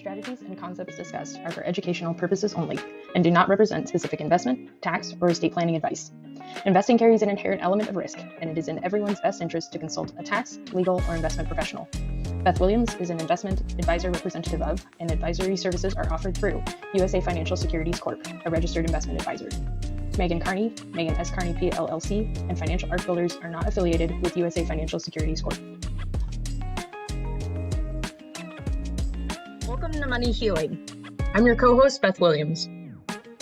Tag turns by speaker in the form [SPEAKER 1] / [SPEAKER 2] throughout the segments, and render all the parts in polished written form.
[SPEAKER 1] strategies and concepts discussed are for educational purposes only and do not represent specific investment, tax, or estate planning advice. Investing carries an inherent element of risk, and it is in everyone's best interest to consult a tax, legal, or investment professional. Beth Williams is an investment advisor representative of, and advisory services are offered through USA Financial Securities Corp., a registered investment advisor. Megan Carney, Megan S. Carney PLLC, and Financial Arc Builders are not affiliated with USA Financial Securities Corp.
[SPEAKER 2] Welcome to Money Healing. I'm your co-host, Beth Williams.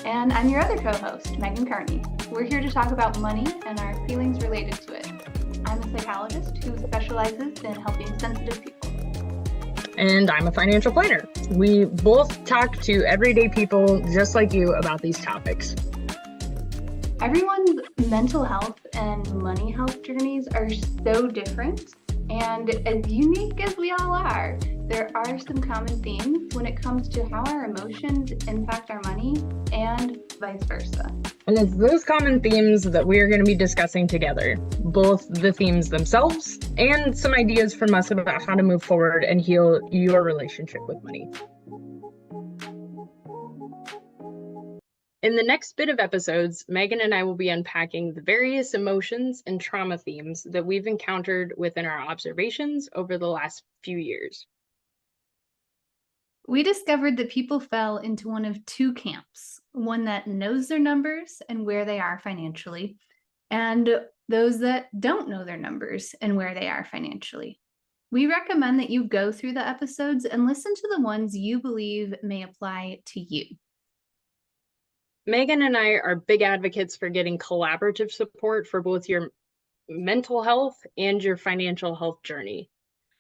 [SPEAKER 3] And I'm your other co-host, Megan Carney. We're here to talk about money and our feelings related to it. I'm a psychologist who specializes in helping sensitive people.
[SPEAKER 2] And I'm a financial planner. We both talk to everyday people just like you about these topics.
[SPEAKER 3] Everyone's mental health and money health journeys are so different. And as unique as we all are, there are some common themes when it comes to how our emotions impact our money and vice versa.
[SPEAKER 2] And it's those common themes that we are going to be discussing together, both the themes themselves and some ideas from us about how to move forward and heal your relationship with money. In the next bit of episodes, Megan and I will be unpacking the various emotions and trauma themes that we've encountered within our observations over the last few years.
[SPEAKER 3] We discovered that people fell into one of two camps, one that knows their numbers and where they are financially, and those that don't know their numbers and where they are financially. We recommend that you go through the episodes and listen to the ones you believe may apply to you.
[SPEAKER 2] Megan and I are big advocates for getting collaborative support for both your mental health and your financial health journey.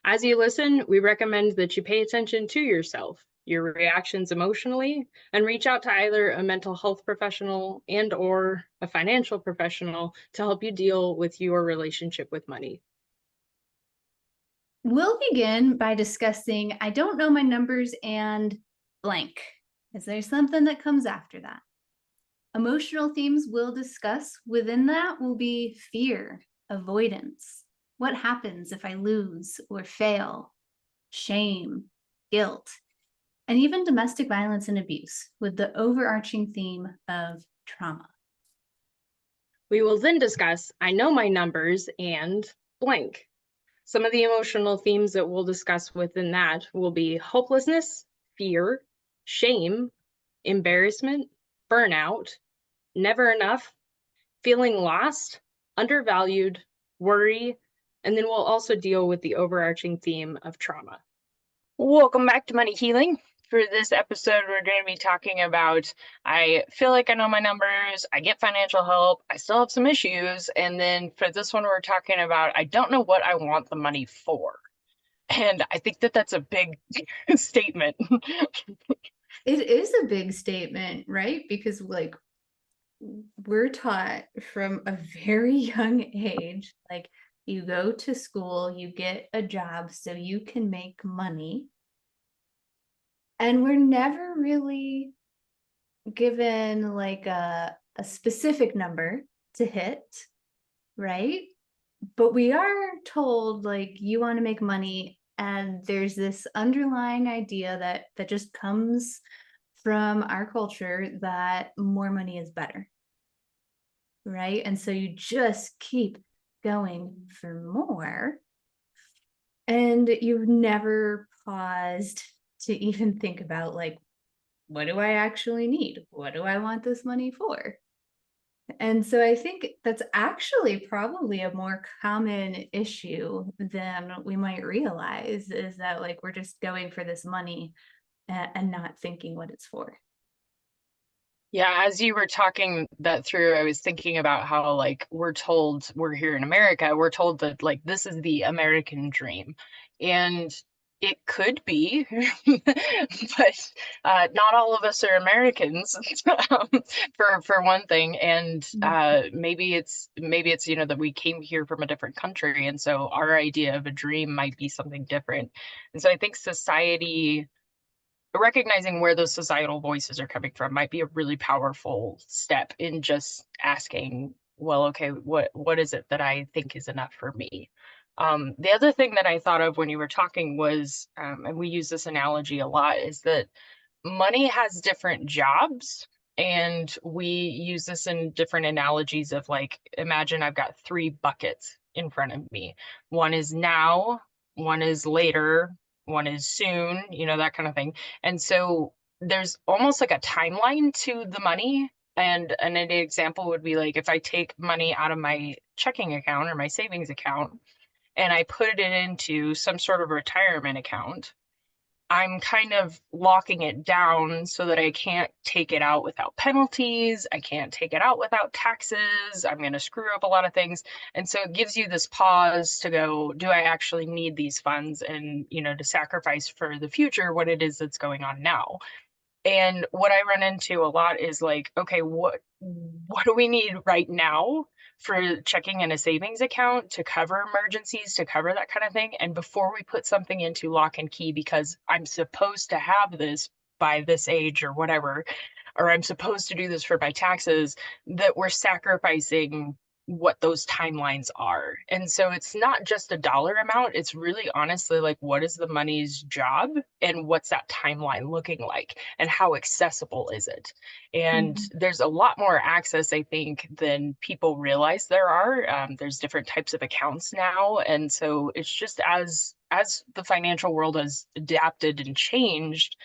[SPEAKER 2] As you listen, we recommend that you pay attention to yourself, your reactions emotionally, and reach out to either a mental health professional and or a financial professional to help you deal with your relationship with money.
[SPEAKER 3] We'll begin by discussing I don't know my numbers and blank. Is there something that comes after that? Emotional themes we'll discuss within that will be fear, avoidance. What happens if I lose or fail? Shame, guilt, and even domestic violence and abuse with the overarching theme of trauma.
[SPEAKER 2] We will then discuss I know my numbers and blank. Some of the emotional themes that we'll discuss within that will be hopelessness, fear, shame, embarrassment, burnout, never enough, feeling lost, undervalued, worry, and then we'll also deal with the overarching theme of trauma. Welcome back to Money Healing. For this episode, we're going to be talking about I feel like I know my numbers, I get financial help, I still have some issues, and then for this one, we're talking about I don't know what I want the money for. And I think that that's a big statement.
[SPEAKER 3] It is a big statement, right? Because we're taught from a very young age, like you go to school, you get a job so you can make money. And we're never really given like a specific number to hit, right? But we are told like you want to make money, and there's this underlying idea that just comes from our culture that more money is better, right? And so you just keep going for more, and you've never paused to even think about like, what do I actually need? What do I want this money for? And so I think that's actually probably a more common issue than we might realize, is that like we're just going for this money and not thinking what it's for.
[SPEAKER 2] Yeah, as you were talking that through, I was thinking about how like we're told, we're here in America, we're told that like this is the American dream. And it could be, but not all of us are Americans, for one thing. And maybe it's you know that we came here from a different country, and so our idea of a dream might be something different. And so I think society, recognizing where those societal voices are coming from, might be a really powerful step in just asking, well, okay, what is it that I think is enough for me?
[SPEAKER 4] The other thing that I thought of when you were talking was, and we use this analogy a lot, is that money has different jobs. And we use this in different analogies of, like, imagine I've got 3 buckets in front of me. One is now, one is later, one is soon, that kind of thing. And so there's almost like a timeline to the money. And an example would be like if I take money out of my checking account or my savings account and I put it into some sort of retirement account, I'm kind of locking it down so that I can't take it out without penalties. I can't take it out without taxes. I'm going to screw up a lot of things. And so it gives you this pause to go, do I actually need these funds? And, to sacrifice for the future what it is that's going on now. And what I run into a lot is like, okay, what do we need right now for checking in a savings account to cover emergencies, to cover that kind of thing? And before we put something into lock and key because I'm supposed to have this by this age or whatever, or I'm supposed to do this for my taxes, that we're sacrificing what those timelines are. And so it's not just a dollar amount, it's really honestly like, what is the money's job and what's that timeline looking like and how accessible is it? And there's a lot more access, I think, than people realize there are. There's different types of accounts now. And so it's just as the financial world has adapted and changed,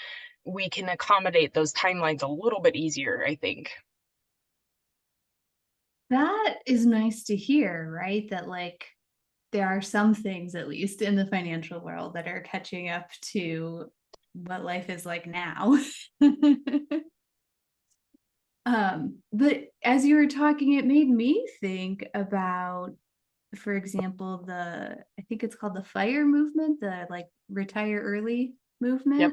[SPEAKER 4] we can accommodate those timelines a little bit easier, I think.
[SPEAKER 3] That is nice to hear, right? That like there are some things, at least in the financial world, that are catching up to what life is like now. But as you were talking, it made me think about, for example, I think it's called the FIRE movement, the like retire early movement.
[SPEAKER 4] Yep.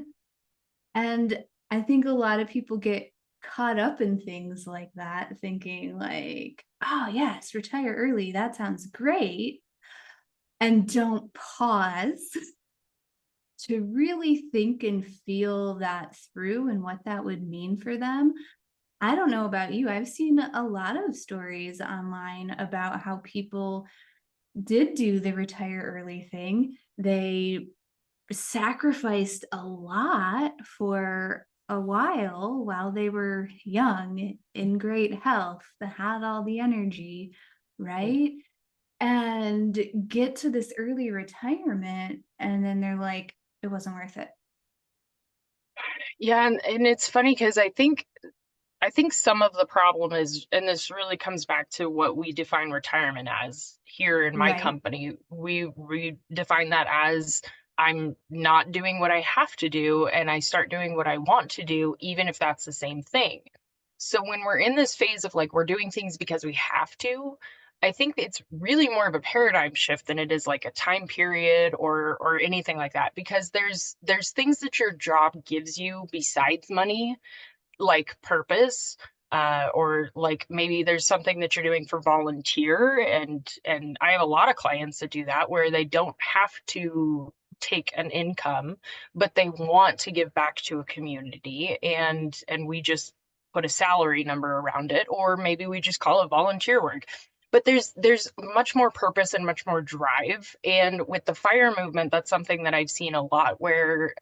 [SPEAKER 3] And I think a lot of people get caught up in things like that, thinking like, oh yes, retire early, that sounds great. And don't pause to really think and feel that through and what that would mean for them. I don't know about you. I've seen a lot of stories online about how people did do the retire early thing. They sacrificed a lot for a while they were young, in great health, that had all the energy, right? And get to this early retirement, and then they're like, it wasn't worth it.
[SPEAKER 4] Yeah, and it's funny because I think some of the problem is, and this really comes back to what we define retirement as here in my
[SPEAKER 3] Right.
[SPEAKER 4] company, we define that as I'm not doing what I have to do and I start doing what I want to do, even if that's the same thing. So when we're in this phase of like we're doing things because we have to, I think it's really more of a paradigm shift than it is like a time period or anything like that, because there's things that your job gives you besides money, like purpose, or like maybe there's something that you're doing for volunteer. And I have a lot of clients that do that where they don't have to take an income, but they want to give back to a community, and we just put a salary number around it, or maybe we just call it volunteer work. But there's much more purpose and much more drive. And with the FIRE movement, that's something that I've seen a lot, where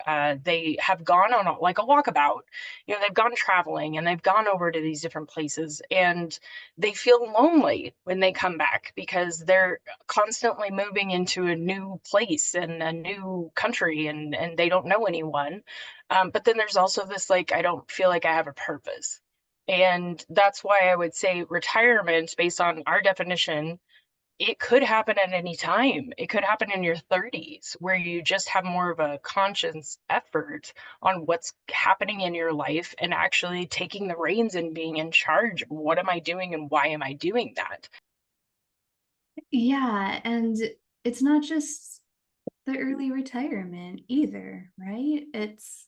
[SPEAKER 4] they have gone on like a walkabout. They've gone traveling and they've gone over to these different places, and they feel lonely when they come back because they're constantly moving into a new place and a new country, and they don't know anyone. But then there's also this, like, I don't feel like I have a purpose. And that's why I would say retirement, based on our definition, it could happen at any time. It could happen in your 30s, where you just have more of a conscious effort on what's happening in your life and actually taking the reins and being in charge. What am I doing and why am I doing that?
[SPEAKER 3] Yeah, and it's not just the early retirement either, right? It's,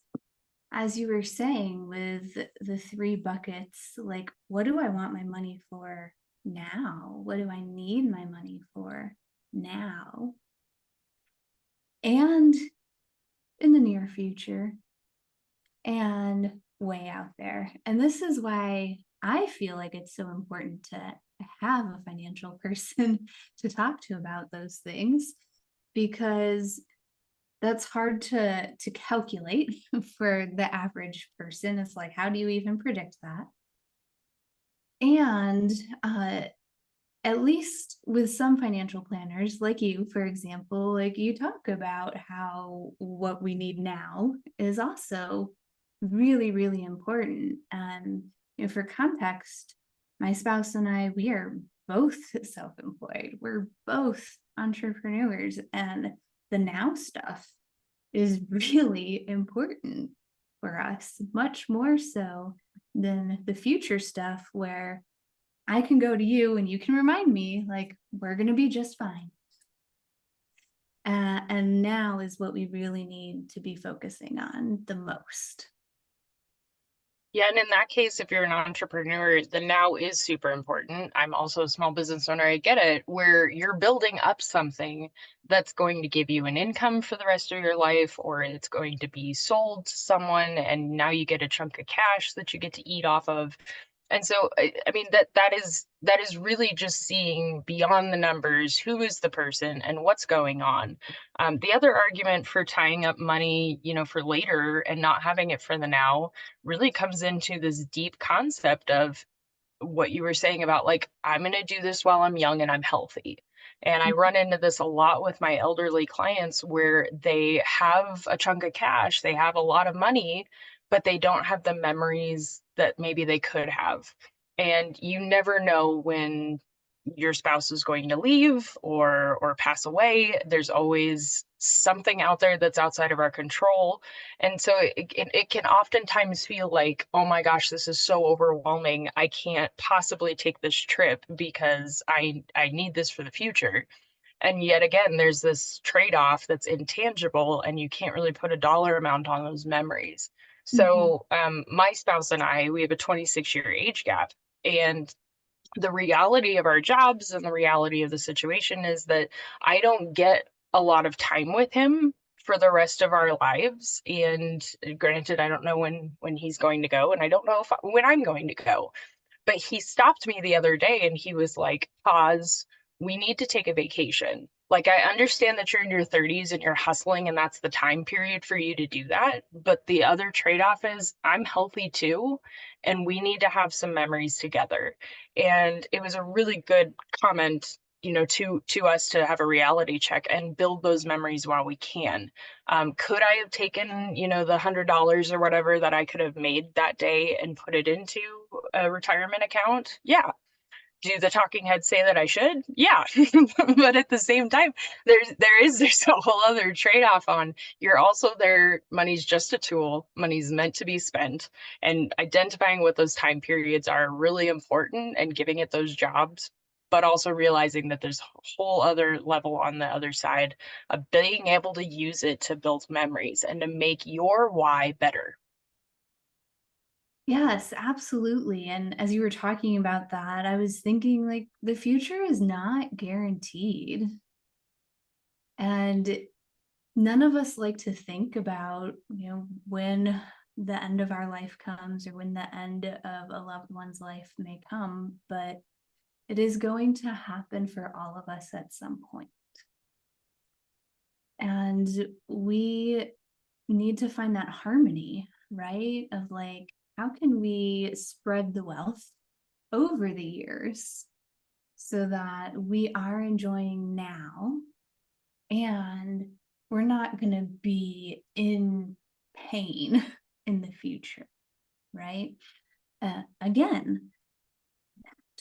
[SPEAKER 3] as you were saying, with the 3 buckets, like, what do I want my money for now? What do I need my money for now? And in the near future, and way out there. And this is why I feel like it's so important to have a financial person to talk to about those things, because that's hard to calculate for the average person. It's like, how do you even predict that? And at least with some financial planners like you, for example, like you talk about how what we need now is also really, really important. And for context, my spouse and I, we are both self-employed. We're both entrepreneurs, and the now stuff is really important for us, much more so than the future stuff where I can go to you and you can remind me, like, we're going to be just fine. And now is what we really need to be focusing on the most.
[SPEAKER 4] Yeah, and in that case, if you're an entrepreneur, the now is super important. I'm also a small business owner. I get it, where you're building up something that's going to give you an income for the rest of your life, or it's going to be sold to someone, and now you get a chunk of cash that you get to eat off of. And so, I mean, that is really just seeing beyond the numbers, who is the person and what's going on. The other argument for tying up money, for later and not having it for the now really comes into this deep concept of what you were saying about, like, I'm going to do this while I'm young and I'm healthy. And I run into this a lot with my elderly clients where they have a chunk of cash, they have a lot of money, but they don't have the memories that maybe they could have. And you never know when your spouse is going to leave or pass away. There's always something out there that's outside of our control. And so it can oftentimes feel like, oh my gosh, this is so overwhelming. I can't possibly take this trip because I need this for the future. And yet again, there's this trade-off that's intangible, and you can't really put a dollar amount on those memories. So my spouse and I, we have a 26-year age gap. And the reality of our jobs and the reality of the situation is that I don't get a lot of time with him for the rest of our lives. And granted, I don't know when he's going to go, and I don't know when I'm going to go. But he stopped me the other day and he was like, pause, we need to take a vacation. Like, I understand that you're in your 30s and you're hustling, and that's the time period for you to do that. But the other trade-off is I'm healthy too, and we need to have some memories together. And it was a really good comment, to us to have a reality check and build those memories while we can. Could I have taken, the $100 or whatever that I could have made that day and put it into a retirement account? Yeah. Do the talking heads say that I should? Yeah. But at the same time, there's a whole other trade-off on, you're also there, money's just a tool, money's meant to be spent, and identifying what those time periods are really important and giving it those jobs, but also realizing that there's a whole other level on the other side of being able to use it to build memories and to make your why better.
[SPEAKER 3] Yes, absolutely. And as you were talking about that, I was thinking, like, the future is not guaranteed. And none of us like to think about, when the end of our life comes or when the end of a loved one's life may come, but it is going to happen for all of us at some point. And we need to find that harmony, right? Of like, how can we spread the wealth over the years so that we are enjoying now and we're not going to be in pain in the future, right? Again,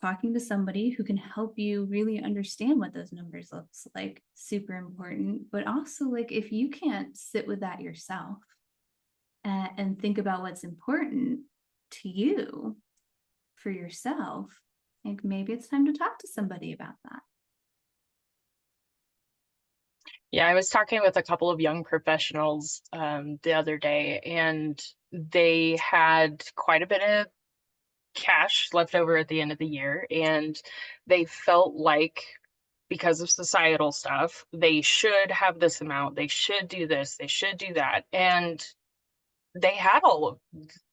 [SPEAKER 3] talking to somebody who can help you really understand what those numbers looks like, super important. But also, like, if you can't sit with that yourself and think about what's important to you for yourself, like, maybe it's time to talk to somebody about that.
[SPEAKER 4] Yeah, I was talking with a couple of young professionals the other day, and they had quite a bit of cash left over at the end of the year, and they felt like, because of societal stuff, they should have this amount, they should do this, they should do that. And they had all of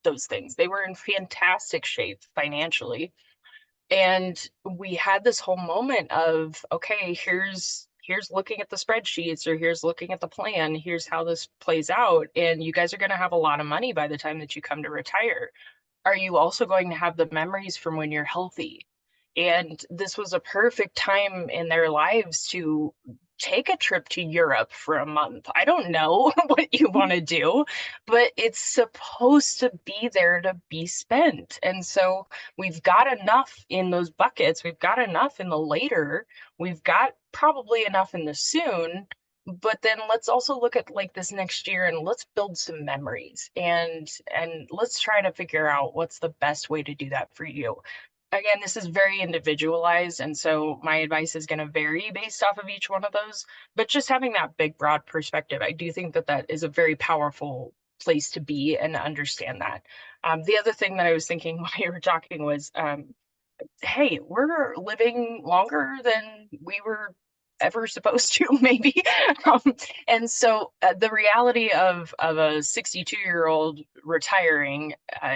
[SPEAKER 4] those things. They were in fantastic shape financially. And we had this whole moment of, okay, here's here's looking at the spreadsheets, or here's looking at the plan, here's how this plays out, and you guys are going to have a lot of money by the time that you come to retire. Are you also going to have the memories from when you're healthy? And this was a perfect time in their lives to take a trip to Europe for a month. I don't know what you want to do, but it's supposed to be there to be spent. And so we've got enough in those buckets. We've got enough in the later. We've got probably enough in the soon. But then let's also look at like this next year and let's build some memories, and let's try to figure out what's the best way to do that for you. Again, this is very individualized, and so my advice is going to vary based off of each one of those. But just having that big, broad perspective, I do think that that is a very powerful place to be and understand that. The other thing that I was thinking while you were talking was, hey, we're living longer than we were ever supposed to, maybe. um, and so the reality of a 62-year-old retiring,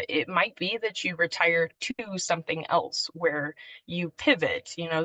[SPEAKER 4] it might be that you retire to something else where you pivot. You know,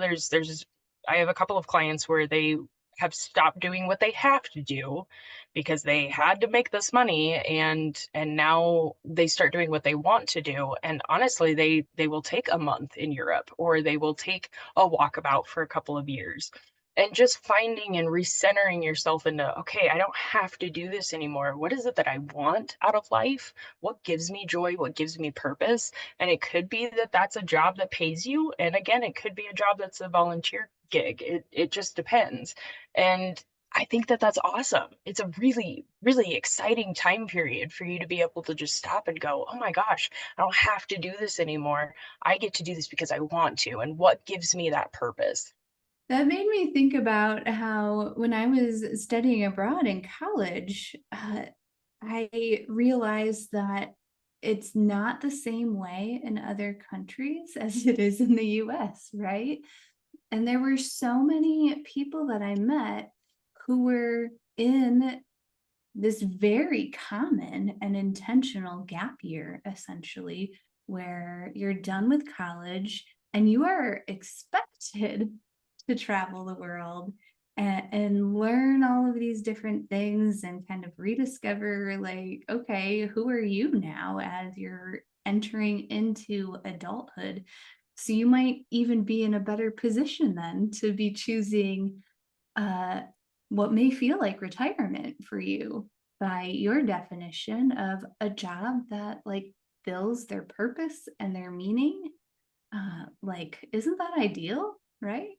[SPEAKER 4] I have a couple of clients where they have stopped doing what they have to do because they had to make this money, and now they start doing what they want to do. And honestly, they will take a month in Europe, or they will take a walkabout for a couple of years, and just finding and recentering yourself into, okay, I don't have to do this anymore. What is it that I want out of life? What gives me joy? What gives me purpose? And it could be that that's a job that pays you. And again, it could be a job that's a volunteer gig. It just depends. And I think that that's awesome. It's a really, really exciting time period for you to be able to just stop and go, oh my gosh, I don't have to do this anymore. I get to do this because I want to. And what gives me that purpose?
[SPEAKER 3] That made me think about how when I was studying abroad in college, I realized that it's not the same way in other countries as it is in the US, right? And there were so many people that I met who were in this very common and intentional gap year, essentially, where you're done with college and you are expected to travel the world and learn all of these different things and kind of rediscover, like, okay, who are you now as you're entering into adulthood? So you might even be in a better position then to be choosing uh, what may feel like retirement for you by your definition of a job that like fills their purpose and their meaning. Like, isn't that ideal, right?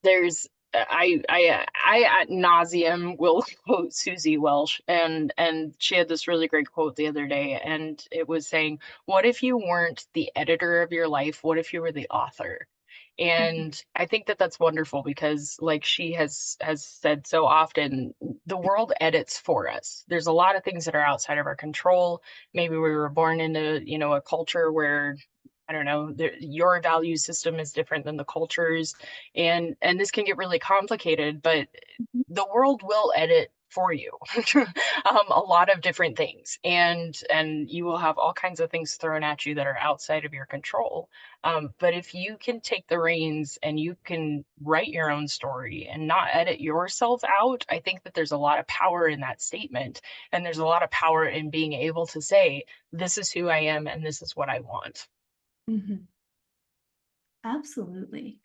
[SPEAKER 4] There's I ad nauseum will quote Susie Welsh, and she had this really great quote the other day, and it was saying, what if you weren't the editor of your life? What if you were the author?
[SPEAKER 3] Mhm.
[SPEAKER 4] And I think that that's wonderful because, like she has said so often, the world edits for us. There's a lot of things that are outside of our control. Maybe we were born into, you know, a culture where, I don't know, your value system is different than the culture's, and this can get really complicated. But
[SPEAKER 3] Mhm.
[SPEAKER 4] the world will edit for you a lot of different things, and you will have all kinds of things thrown at you that are outside of your control. But if you can take the reins and you can write your own story and not edit yourself out, I think that there's a lot of power in that statement, and there's a lot of power in being able to say, this is who I am and this is what I want.
[SPEAKER 3] Mhm. Absolutely.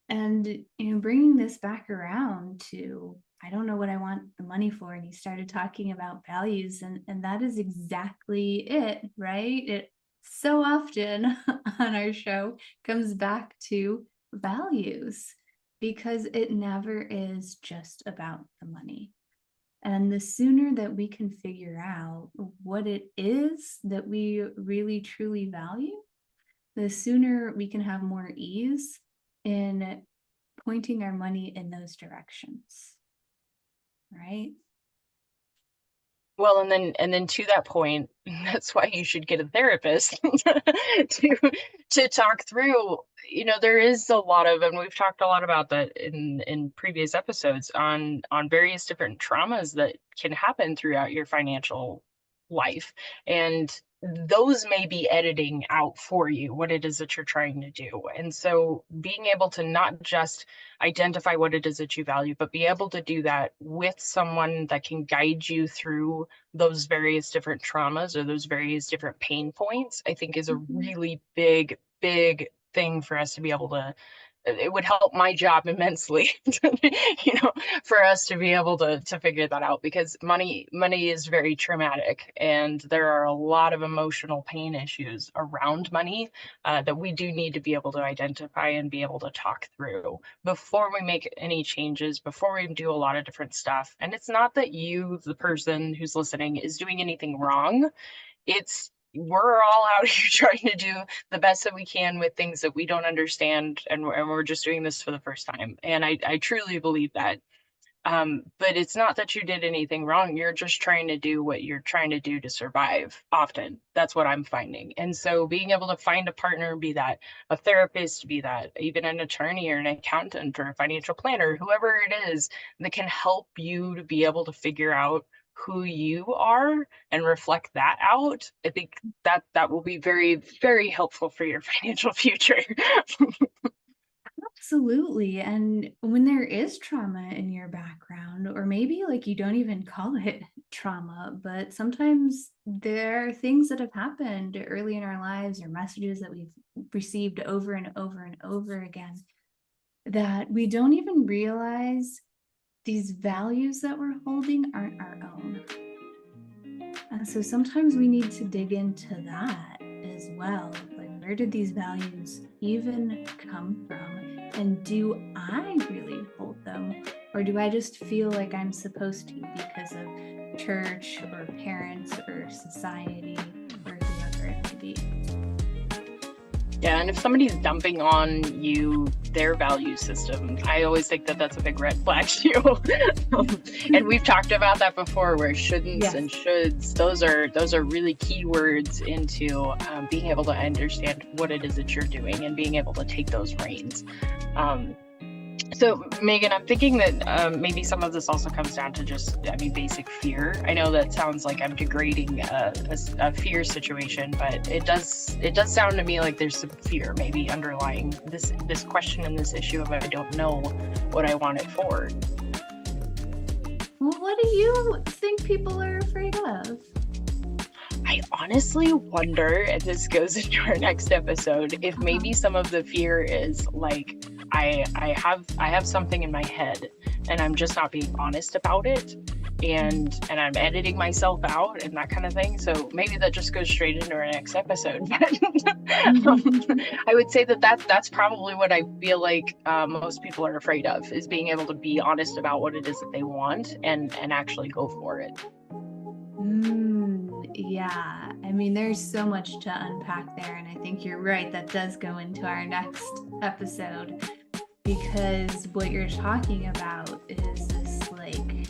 [SPEAKER 3] And bringing this back around to, I don't know what I want the money for, and you started talking about values, and that is exactly it, right? It so often on our show comes back to values because it never is just about the money. And the sooner that we can figure out what it is that we really truly value, the sooner we can have more ease in pointing our money in those directions, right?
[SPEAKER 4] Well, and then to that point, that's why you should get a therapist to to talk through. You know, there is a lot of, and we've talked a lot about that in previous episodes on various different traumas that can happen throughout your financial life. And those may be editing out for you what it is that you're trying to do. And so being able to not just identify what it is that you value, but be able to do that with someone that can guide you through those various different traumas or those various different pain points, I think is a really big thing for us to be able to. It would help my job immensely, for us to be able to figure that out, because money is very traumatic, and there are a lot of emotional pain issues around money that we do need to be able to identify and be able to talk through before we make any changes, before we do a lot of different stuff. And it's not that you, the person who's listening, is doing anything wrong. We're all out here trying to do the best that we can with things that we don't understand, and we're just doing this for the first time. And I truly believe that. But it's not that you did anything wrong. You're just trying to do what you're trying to do to survive. Often, that's what I'm finding. And so being able to find a partner, be that a therapist, be that even an attorney or an accountant or a financial planner, whoever it is that can help you to be able to figure out who you are and reflect that out, I think that will be very, very helpful for your financial future.
[SPEAKER 3] Absolutely. And when there is trauma in your background, or maybe like you don't even call it trauma, but sometimes there are things that have happened early in our lives or messages that we've received over and over and over again that we don't even realize these values that we're holding aren't our own. And so sometimes we need to dig into that as well. Like, where did these values even come from? And do I really hold them? Or do I just feel like I'm supposed to because of church or parents or society or whoever it may be?
[SPEAKER 4] Yeah, and if somebody's dumping on you their value system, I always think that that's a big red flag too. And we've talked about that before, where shouldn'ts and shoulds, those are really key words into being able to understand what it is that you're doing and being able to take those reins. So Megan, I'm thinking that maybe some of this also comes down to just, basic fear. I know that sounds like I'm degrading a fear situation, but it does sound to me like there's some fear maybe underlying this question and this issue of I don't know what I want it for.
[SPEAKER 3] Well, what do you think people are afraid of?
[SPEAKER 4] I honestly wonder, and this goes into our next episode, if maybe some of the fear is like, I have something in my head and I'm just not being honest about it, and I'm editing myself out and that kind of thing. So maybe that just goes straight into our next episode. I would say that's probably what I feel like most people are afraid of, is being able to be honest about what it is that they want and actually go for it.
[SPEAKER 3] Yeah, there's so much to unpack there, and I think you're right, that does go into our next episode, because what you're talking about is this like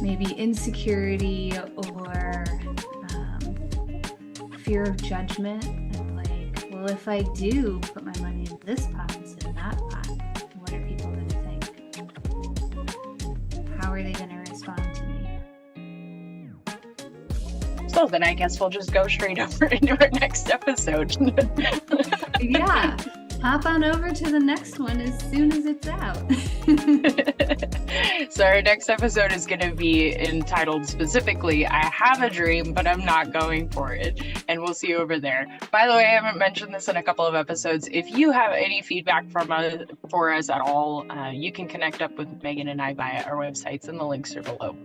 [SPEAKER 3] maybe insecurity or fear of judgment, and like, well, if I do put my money in this pot instead of that pot, what are people going to think? How are they going to respond to me?
[SPEAKER 4] So then I guess we'll just go straight over into our next episode.
[SPEAKER 3] Yeah, hop on over to the next one as soon as it's out.
[SPEAKER 4] So our next episode is going to be entitled specifically, I Have a Dream, but I'm Not Going For It. And we'll see you over there. By the way, I haven't mentioned this in a couple of episodes. If you have any feedback for us at all, you can connect up with Megan and I via our websites, and the links are below.